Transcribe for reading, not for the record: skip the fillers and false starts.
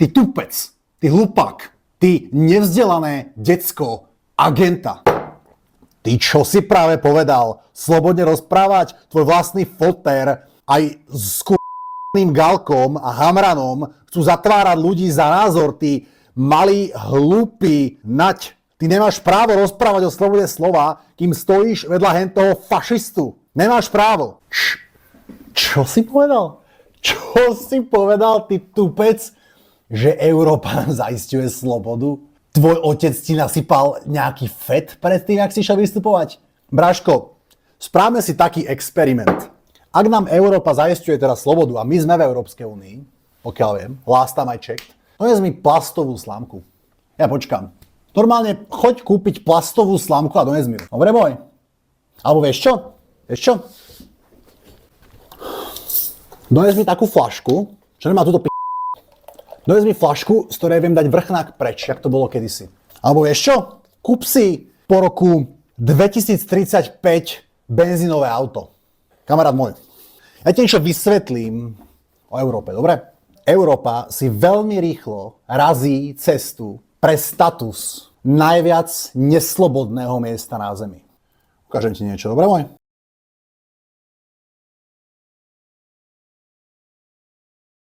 Ty tupec, ty hlupák, ty nevzdelané decko agenta. Ty čo si práve povedal? Slobodne rozprávať? Tvoj vlastný fotér aj s k***ným Galkom a Hamranom chcú zatvárať ľudí za názor, ty malý, hlúpy nať. Ty nemáš právo rozprávať o slobode slova, kým stojíš vedľa hentoho fašistu. Nemáš právo. Čo si povedal? Čo si povedal, ty tupec? Že Európa nám zaisťuje slobodu? Tvoj otec ti nasypal nejaký fet pred tým, ak si išiel vystupovať? Bráško, správme si taký experiment. Ak nám Európa zaisťuje teraz slobodu a my sme v Európskej únii, pokiaľ viem, last time I checked, dones mi plastovú slamku. Ja počkám. Normálne choď kúpiť plastovú slamku a dones mi ju. Dobre, boj. Alebo vieš čo? Vieš čo? Dones mi takú flašku, čo nemá túto Dones mi flašku, z ktorej viem dať vrchnák preč, jak to bolo kedysi. Alebo vieš čo? Kúp si po roku 2035 benzínové auto. Kamarát môj, ja ti niečo vysvetlím o Európe, dobre? Európa si veľmi rýchlo razí cestu pre status najviac neslobodného miesta na Zemi. Ukážem ti niečo, dobre môj?